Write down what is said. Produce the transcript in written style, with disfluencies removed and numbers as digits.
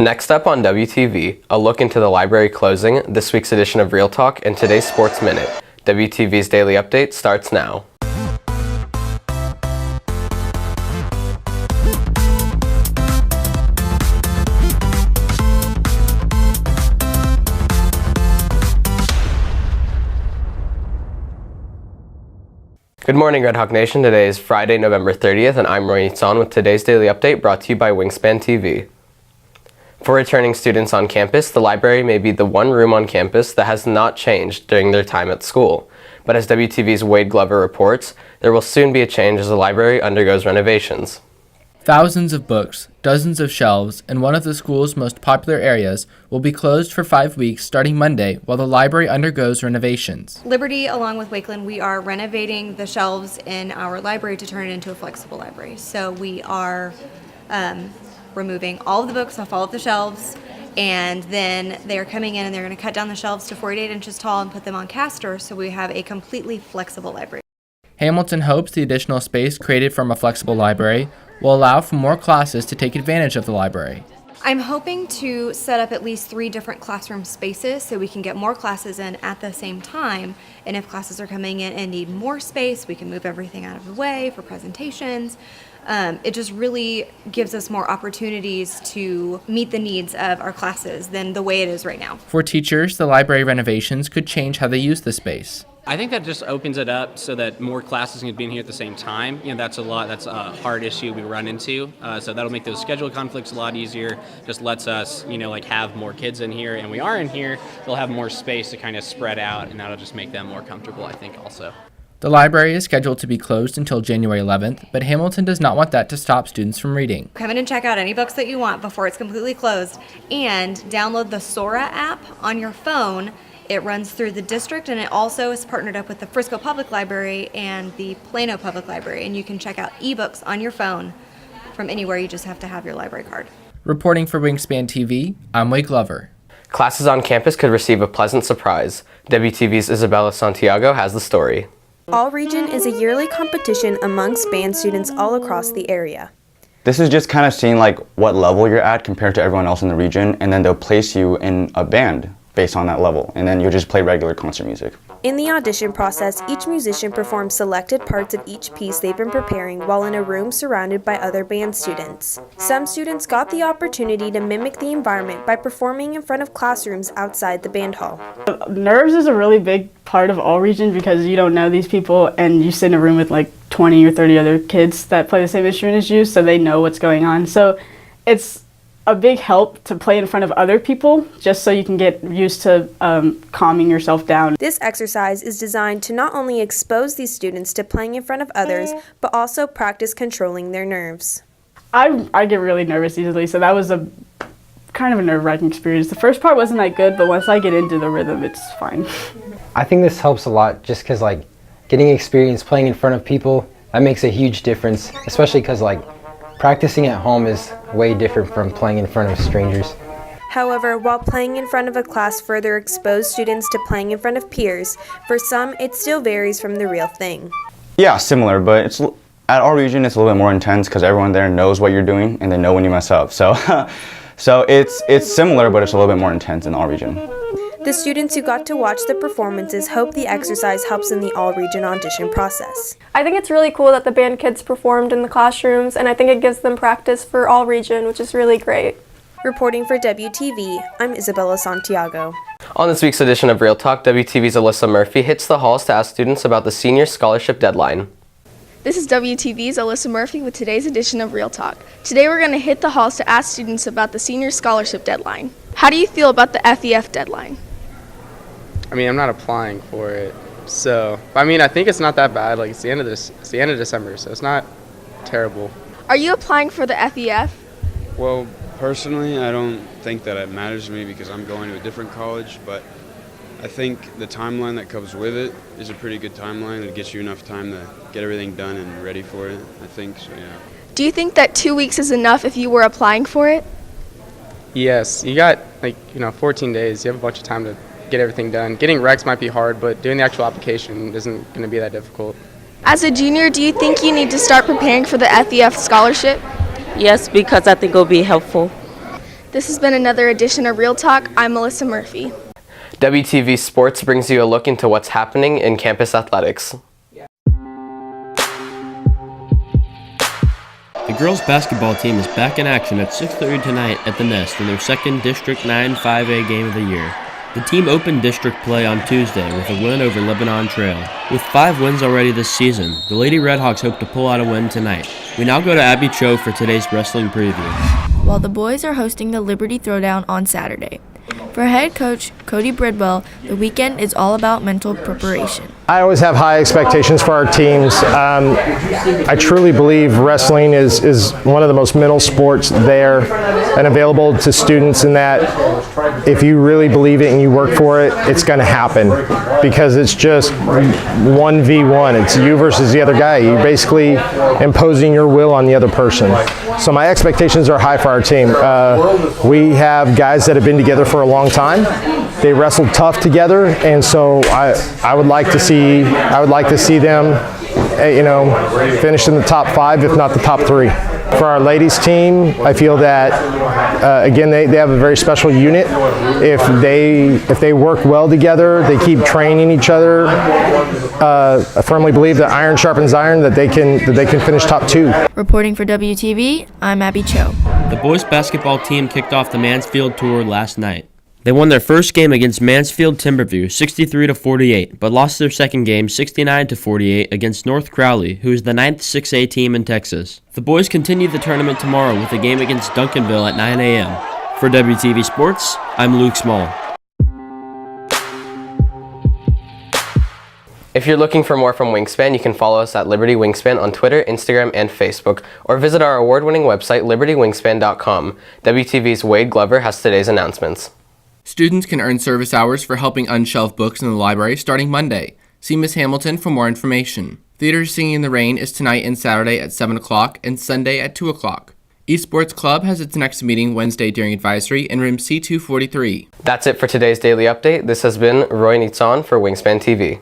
Next up on WTV, a look into the library closing, this week's edition of Real Talk, and today's Sports Minute. WTV's Daily Update starts now. Good morning, Red Hawk Nation. Today is Friday, November 30th, and I'm Nitzan with today's Daily Update brought to you by Wingspan TV. For returning students on campus, the library may be the one room on campus that has not changed during their time at school. But as WTV's Wade Glover reports, there will soon be a change as the library undergoes renovations. Thousands of books, dozens of shelves, and one of the school's most popular areas will be closed for 5 weeks starting Monday while the library undergoes renovations. Liberty, along with Wakeland, we are renovating the shelves in our library to turn it into a flexible library. So we are removing all of the books off all of the shelves, and then they are coming in and they're going to cut down the shelves to 48 inches tall and put them on casters, so we have a completely flexible library. Hamilton hopes the additional space created from a flexible library will allow for more classes to take advantage of the library. I'm hoping to set up at least 3 different classroom spaces so we can get more classes in at the same time, and if classes are coming in and need more space, we can move everything out of the way for presentations. It just really gives us more opportunities to meet the needs of our classes than the way it is right now. For teachers, the library renovations could change how they use the space. I think that just opens it up so that more classes can be in here at the same time. That's a hard issue we run into. So that'll make those schedule conflicts a lot easier. Just lets us, have more kids in here, and we are in here. They'll have more space to kind of spread out, and that'll just make them more comfortable, I think, also. The library is scheduled to be closed until January 11th, but Hamilton does not want that to stop students from reading. Come in and check out any books that you want before it's completely closed, and download the Sora app on your phone. It runs through the district, and it also is partnered up with the Frisco Public Library and the Plano Public Library, and you can check out ebooks on your phone from anywhere. You just have to have your library card. Reporting for Wingspan TV, I'm Wade Glover. Classes on campus could receive a pleasant surprise. WTV's Isabella Santiago has the story. All Region is a yearly competition amongst band students all across the area. This is just kind of seeing what level you're at compared to everyone else in the region, and then they'll place you in a band based on that level, and then you'll just play regular concert music. In the audition process, each musician performs selected parts of each piece they've been preparing while in a room surrounded by other band students. Some students got the opportunity to mimic the environment by performing in front of classrooms outside the band hall. Nerves is a really big part of All Region because you don't know these people and you sit in a room with 20 or 30 other kids that play the same instrument as you, so they know what's going on. So it's a big help to play in front of other people just so you can get used to calming yourself down. This exercise is designed to not only expose these students to playing in front of others, but also practice controlling their nerves. I get really nervous easily, so that was a kind of a nerve-wracking experience. The first part wasn't that good, but once I get into the rhythm, it's fine. I think this helps a lot just because getting experience playing in front of people, that makes a huge difference, especially because practicing at home is way different from playing in front of strangers. However, while playing in front of a class further exposed students to playing in front of peers, for some it still varies from the real thing. Yeah, similar, but at All Region it's a little bit more intense because everyone there knows what you're doing and they know when you mess up. So it's similar, but it's a little bit more intense in All Region. The students who got to watch the performances hope the exercise helps in the All Region audition process. I think it's really cool that the band kids performed in the classrooms, and I think it gives them practice for All Region, which is really great. Reporting for WTV, I'm Isabella Santiago. On this week's edition of Real Talk, WTV's Alyssa Murphy hits the halls to ask students about the senior scholarship deadline. This is WTV's Alyssa Murphy with today's edition of Real Talk. Today we're going to hit the halls to ask students about the senior scholarship deadline. How do you feel about the FEF deadline? I'm not applying for it, so I think it's not that bad. It's the end of December, so it's not terrible. Are you applying for the FEF? Well, personally, I don't think that it matters to me because I'm going to a different college, but I think the timeline that comes with it is a pretty good timeline. It gets you enough time to get everything done and ready for it, I think, so yeah. Do you think that 2 weeks is enough if you were applying for it? Yes, you got 14 days. You have a bunch of time to get everything done. Getting recs might be hard, but doing the actual application isn't going to be that difficult. As a junior, do you think you need to start preparing for the FEF scholarship? Yes, because I think it'll be helpful. This has been another edition of Real Talk. I'm Melissa Murphy. WTV Sports brings you a look into what's happening in campus athletics. The girls' basketball team is back in action at 6:30 tonight at the Nest in their second District 9 5A game of the year. The team opened district play on Tuesday with a win over Lebanon Trail. With 5 wins already this season, the Lady Redhawks hope to pull out a win tonight. We now go to Abby Cho for today's wrestling preview. While the boys are hosting the Liberty Throwdown on Saturday. For head coach Cody Bridwell, the weekend is all about mental preparation. I always have high expectations for our teams. I truly believe wrestling is one of the most mental sports there and available to students, in that if you really believe it and you work for it, it's going to happen, because it's just 1v1. It's you versus the other guy. You're basically imposing your will on the other person. So my expectations are high for our team. We have guys that have been together for a long time. They wrestled tough together, and so I would like to see them, finish in the top 5, if not the top 3. For our ladies team, I feel that again they have a very special unit. If they work well together, they keep training each other. I firmly believe that iron sharpens iron, that they can finish top 2. Reporting for WTV, I'm Abby Cho. The boys' basketball team kicked off the Mansfield tour last night. They won their first game against Mansfield Timberview 63-48, but lost their second game 69-48 against North Crowley, who is the 9th 6A team in Texas. The boys continue the tournament tomorrow with a game against Duncanville at 9 a.m. For WTV Sports, I'm Luke Small. If you're looking for more from Wingspan, you can follow us at Liberty Wingspan on Twitter, Instagram, and Facebook, or visit our award-winning website, libertywingspan.com. WTV's Wade Glover has today's announcements. Students can earn service hours for helping unshelve books in the library starting Monday. See Ms. Hamilton for more information. Theater Singing in the Rain is tonight and Saturday at 7 o'clock and Sunday at 2 o'clock. Esports Club has its next meeting Wednesday during advisory in room C243. That's it for today's Daily Update. This has been Roy Nitzan for Wingspan TV.